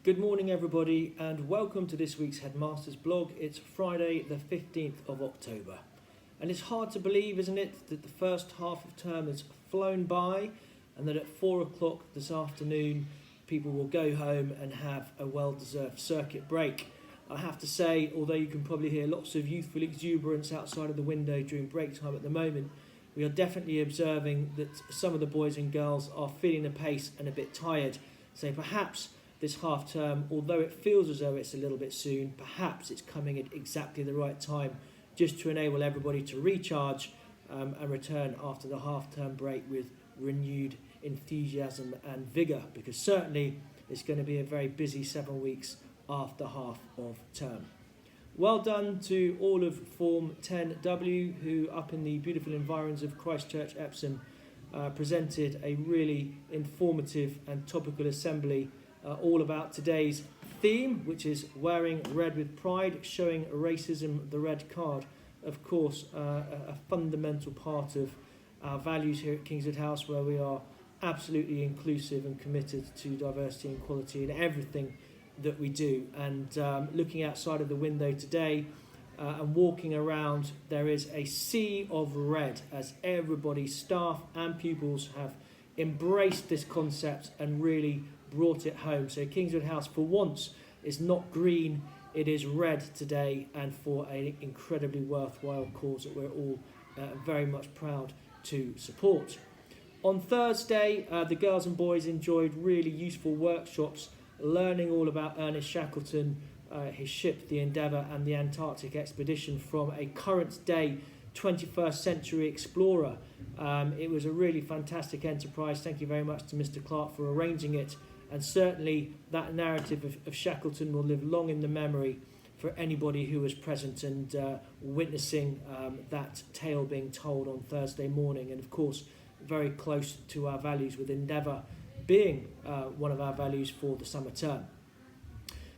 Good morning everybody and welcome to this week's Headmaster's blog. It's Friday the 15th of October and it's hard to believe, isn't it, that the first half of term has flown by and that at 4 o'clock this afternoon people will go home and have a well-deserved circuit break. I have to say, although you can probably hear lots of youthful exuberance outside of the window during break time at the moment, we are definitely observing that some of the boys and girls are feeling the pace and a bit tired. So perhaps this half term, although it feels as though it's a little bit soon, perhaps it's coming at exactly the right time just to enable everybody to recharge and return after the half term break with renewed enthusiasm and vigour, because certainly it's going to be a very busy 7 weeks after half of term. Well done to all of Form 10W who, up in the beautiful environs of Christchurch, Epsom, presented a really informative and topical assembly all about today's theme, which is wearing red with pride, showing racism the red card. Of course, a fundamental part of our values here at Kingswood House, where we are absolutely inclusive and committed to diversity and equality in everything that we do. And looking outside of the window today and walking around, there is a sea of red as everybody, staff and pupils, have embraced this concept and really brought it home. So Kingswood House for once is not green, it is red today, and for an incredibly worthwhile cause that we're all very much proud to support. On Thursday, the girls and boys enjoyed really useful workshops learning all about Ernest Shackleton, his ship the Endeavour, and the Antarctic expedition from a current day 21st century explorer. It was a really fantastic enterprise. Thank you very much to Mr. Clark for arranging it, and certainly that narrative of Shackleton will live long in the memory for anybody who was present and witnessing that tale being told on Thursday morning, and of course very close to our values, with Endeavour being one of our values for the summer term.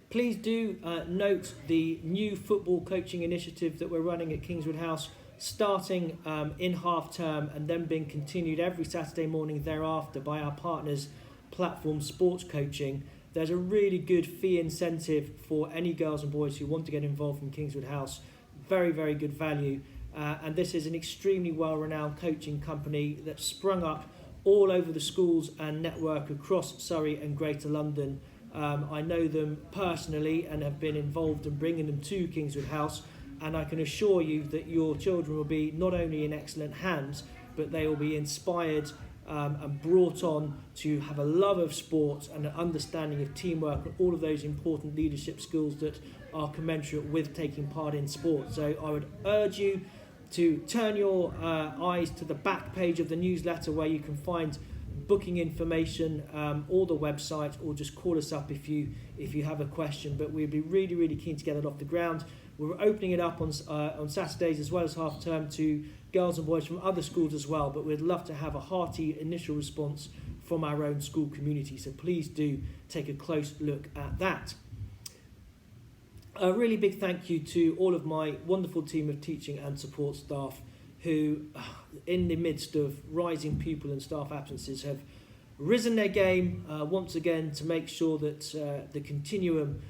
Please do note the new football coaching initiative that we're running at Kingswood House, starting in half term and then being continued every Saturday morning thereafter by our partners Platform Sports Coaching. There's a really good fee incentive for any girls and boys who want to get involved in Kingswood House. Very, very good value. And this is an extremely well-renowned coaching company that's sprung up all over the schools and network across Surrey and Greater London. I know them personally and have been involved in bringing them to Kingswood House, and I can assure you that your children will be not only in excellent hands, but they will be inspired and brought on to have a love of sport and an understanding of teamwork and all of those important leadership skills that are commensurate with taking part in sport. So I would urge you to turn your eyes to the back page of the newsletter, where you can find booking information, or the website, or just call us up if you have a question. But we'd be really, really keen to get it off the ground. We're opening it up on Saturdays as well as half term to girls and boys from other schools as well, but we'd love to have a hearty initial response from our own school community, so please do take a close look at that. A really big thank you to all of my wonderful team of teaching and support staff who, in the midst of rising pupil and staff absences, have risen their game once again to make sure that the continuum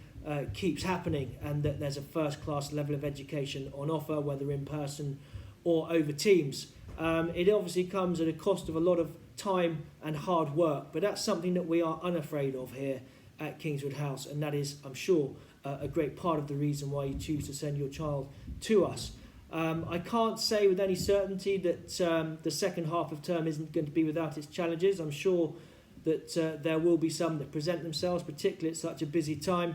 keeps happening and that there's a first-class level of education on offer, whether in person or over Teams. It obviously comes at a cost of a lot of time and hard work, but that's something that we are unafraid of here at Kingswood House, and that is, I'm sure, a great part of the reason why you choose to send your child to us. I can't say with any certainty that the second half of term isn't going to be without its challenges. I'm sure that there will be some that present themselves, particularly at such a busy time.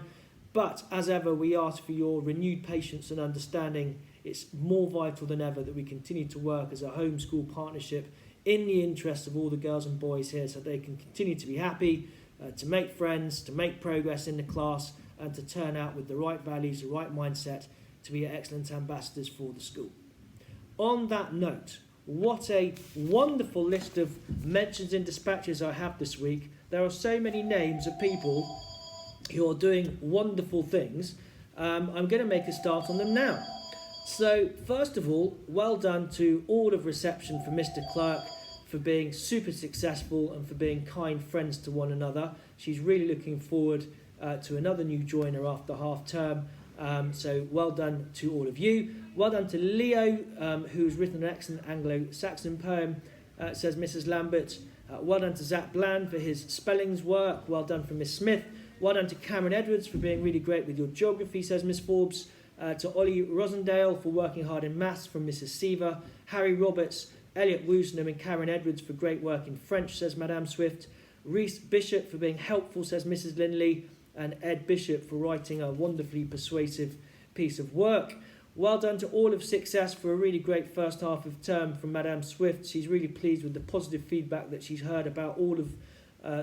But as ever, we ask for your renewed patience and understanding. It's more vital than ever that we continue to work as a homeschool partnership in the interest of all the girls and boys here, so they can continue to be happy, to make friends, to make progress in the class, and to turn out with the right values, the right mindset, to be excellent ambassadors for the school. On that note, what a wonderful list of mentions in dispatches I have this week. There are so many names of people who are doing wonderful things. I'm going to make a start on them now. So first of all, well done to all of reception for Mr. Clark for being super successful and for being kind friends to one another. She's really looking forward to another new joiner after half term. So well done to all of you. Well done to Leo, who's written an excellent Anglo-Saxon poem, says Mrs. Lambert. Well done to Zach Bland for his spellings work. Well done from Miss Smith. Well done to Cameron Edwards for being really great with your geography, says Miss Forbes. To Ollie Rosendale for working hard in maths, from Mrs. Seaver. Harry Roberts, Elliot Woosnam and Karen Edwards for great work in French, says Madame Swift. Reese Bishop for being helpful, says Mrs. Linley. And Ed Bishop for writing a wonderfully persuasive piece of work. Well done to all of 6S for a really great first half of term from Madame Swift. She's really pleased with the positive feedback that she's heard about all of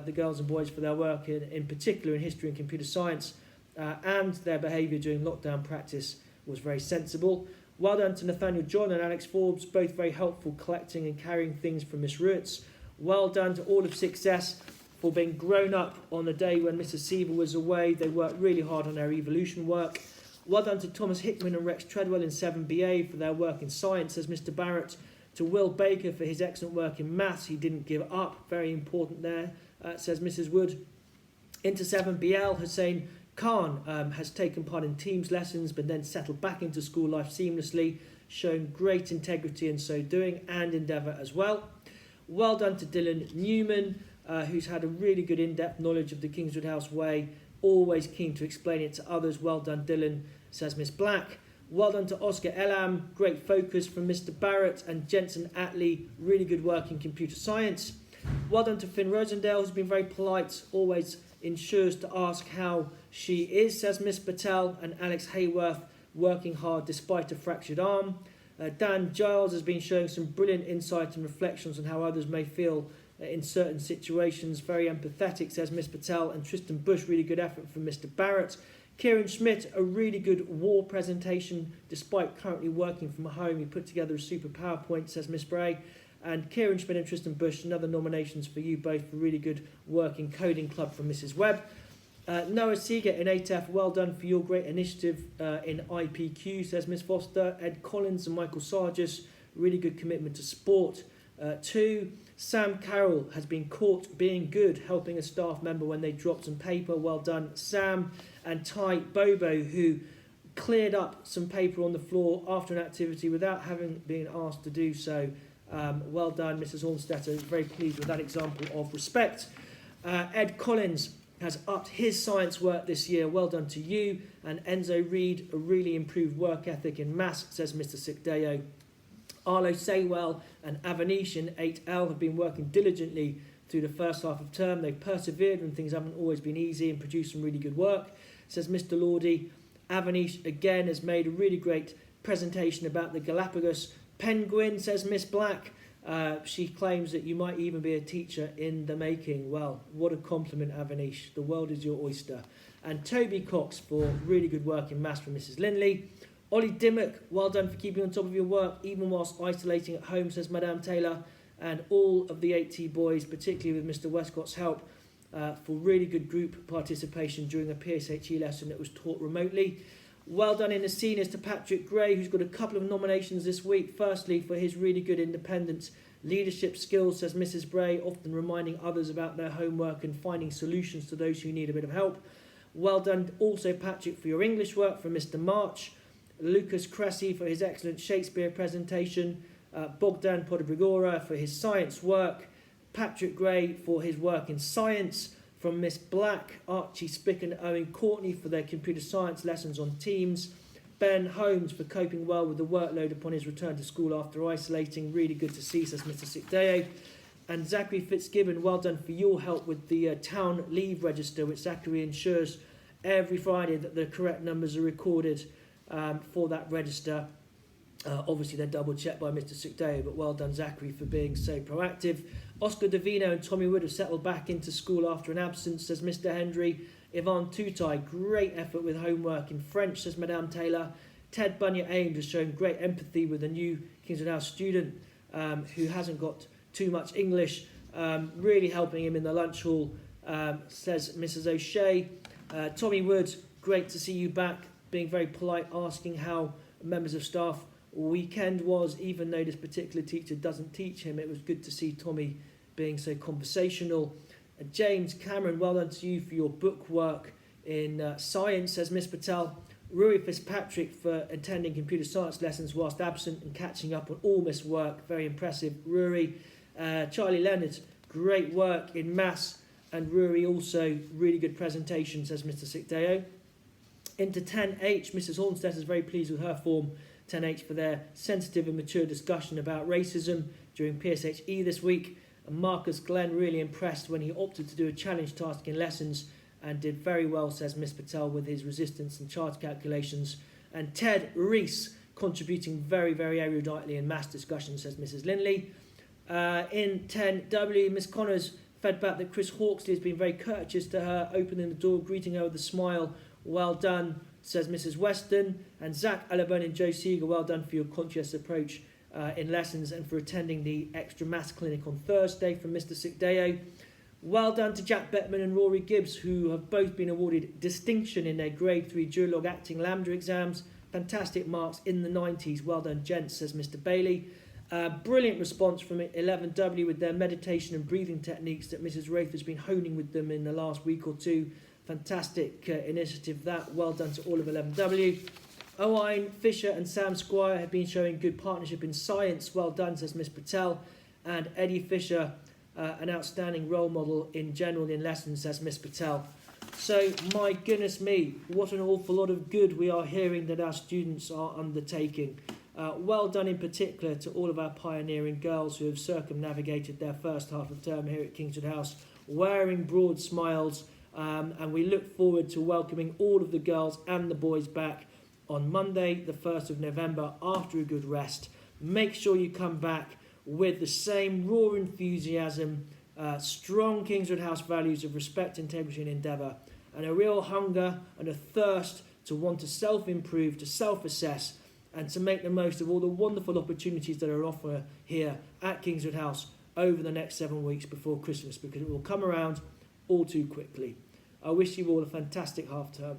the girls and boys for their work, in particular in history and computer science, and their behaviour during lockdown practice was very sensible. Well done to Nathaniel John and Alex Forbes, both very helpful collecting and carrying things from Miss Ruetz. Well done to all of 6S for being grown up on the day when Mrs. Seaver was away. They worked really hard on their evolution work. Well done to Thomas Hickman and Rex Treadwell in 7BA for their work in science, says Mr. Barrett. To Will Baker for his excellent work in maths. He didn't give up. Very important there, says Mrs. Wood. Into 7BL, Hussein Khan has taken part in Teams lessons but then settled back into school life seamlessly, showing great integrity in so doing and endeavour as well. Well done to Dylan Newman, who's had a really good in-depth knowledge of the Kingswood House way, always keen to explain it to others. Well done, Dylan, says Miss Black. Well done to Oscar Elam, great focus from Mr. Barrett, and Jensen Attlee, really good work in computer science. Well done to Finn Rosendale, who's been very polite, always ensures to ask how she is, says Miss Patel, and Alex Hayworth, working hard despite a fractured arm. Dan Giles has been showing some brilliant insight and reflections on how others may feel in certain situations. Very empathetic, says Miss Patel. And Tristan Bush, really good effort from Mr. Barrett. Kieran Schmidt, a really good war presentation despite currently working from home. He put together a super PowerPoint, says Miss Bray. And Kieran Schmidt and Tristan Bush, another nominations for you both for really good work in Coding Club from Mrs. Webb. Noah Seeger in 8F, well done for your great initiative in IPQ, says Miss Foster. Ed Collins and Michael Sargis, really good commitment to sport. 2, Sam Carroll has been caught being good, helping a staff member when they dropped some paper. Well done, Sam. And Ty Bobo, who cleared up some paper on the floor after an activity without having been asked to do so. Well done, Mrs. Hornstetter. Very pleased with that example of respect. Ed Collins has upped his science work this year. Well done to you. And Enzo Reid, a really improved work ethic in maths, says Mr. Sikdeo. Arlo Saywell and Avanish in 8L have been working diligently through the first half of term. They've persevered when things haven't always been easy and produced some really good work, says Mr. Lordy. Avanish, again, has made a really great presentation about the Galapagos penguin, says Miss Black. She claims that you might even be a teacher in the making. Well, what a compliment, Avanish. The world is your oyster. And Toby Cox for really good work in maths from Mrs. Linley. Ollie Dimmock, well done for keeping on top of your work, even whilst isolating at home, says Madame Taylor. And all of the 8T boys, particularly with Mr. Westcott's help, for really good group participation during a PSHE lesson that was taught remotely. Well done in the seniors to Patrick Gray, who's got a couple of nominations this week. Firstly, for his really good independent leadership skills, says Mrs. Bray, often reminding others about their homework and finding solutions to those who need a bit of help. Well done also, Patrick, for your English work from Mr. March. Lucas Cressy for his excellent Shakespeare presentation. Bogdan Podobrigora for his science work. Patrick Gray for his work in science from Miss Black. Archie Spick and Owen Courtney for their computer science lessons on Teams. Ben Holmes for coping well with the workload upon his return to school after isolating. Really good to see, says Mr. Sikdeo. And Zachary Fitzgibbon, well done for your help with the town leave register, which Zachary ensures every Friday that the correct numbers are recorded for that register. Obviously, they're double checked by Mr. Sikdeo, but well done, Zachary, for being so proactive. Oscar Davino and Tommy Wood have settled back into school after an absence, says Mr. Hendry. Yvonne Tutai, great effort with homework in French, says Madame Taylor. Ted Bunya-Ames has shown great empathy with a new Kingswood House student who hasn't got too much English, really helping him in the lunch hall, says Mrs. O'Shea. Tommy Wood, great to see you back, being very polite, asking how members of staff weekend was, even though this particular teacher doesn't teach him. It was good to see Tommy being so conversational. James Cameron, well done to you for your book work in science, says Miss Patel. Rui Fitzpatrick for attending computer science lessons whilst absent and catching up on all missed work. Very impressive, Rui. Charlie Leonard, great work in maths. And Rui also, really good presentation, says Mr. Sikdeo. Into 10H, Mrs. Hornstetter is very pleased with her form. 10H for their sensitive and mature discussion about racism during PSHE this week. And Marcus Glenn really impressed when he opted to do a challenge task in lessons and did very well, says Miss Patel, with his resistance and charge calculations. And Ted Rees contributing very, very eruditely in maths discussion, says Mrs. Linley. In 10W, Miss Connors fed back that Chris Hawksley has been very courteous to her, opening the door, greeting her with a smile. Well done, says Mrs. Weston. And Zach Alabone and Joe Seeger, well done for your conscious approach in lessons and for attending the extra maths clinic on Thursday from Mr. Sikdeo. Well done to Jack Bettman and Rory Gibbs, who have both been awarded distinction in their Grade 3 Duologue Acting Lambda exams. Fantastic marks in the 90s. Well done, gents, says Mr. Bailey. Brilliant response from 11W with their meditation and breathing techniques that Mrs. Wraith has been honing with them in the last week or two. Fantastic initiative that. Well done to all of 11W. Owain Fisher and Sam Squire have been showing good partnership in science. Well done, says Miss Patel. And Eddie Fisher, an outstanding role model in general in lessons, says Miss Patel. So, my goodness me, what an awful lot of good we are hearing that our students are undertaking. Well done in particular to all of our pioneering girls who have circumnavigated their first half of term here at Kingswood House, wearing broad smiles, and we look forward to welcoming all of the girls and the boys back on Monday, the 1st of November, after a good rest. Make sure you come back with the same raw enthusiasm, strong Kingswood House values of respect, integrity and endeavour, and a real hunger and a thirst to want to self-improve, to self-assess, and to make the most of all the wonderful opportunities that are on offer here at Kingswood House over the next 7 weeks before Christmas, because it will come around all too quickly. I wish you all a fantastic half term.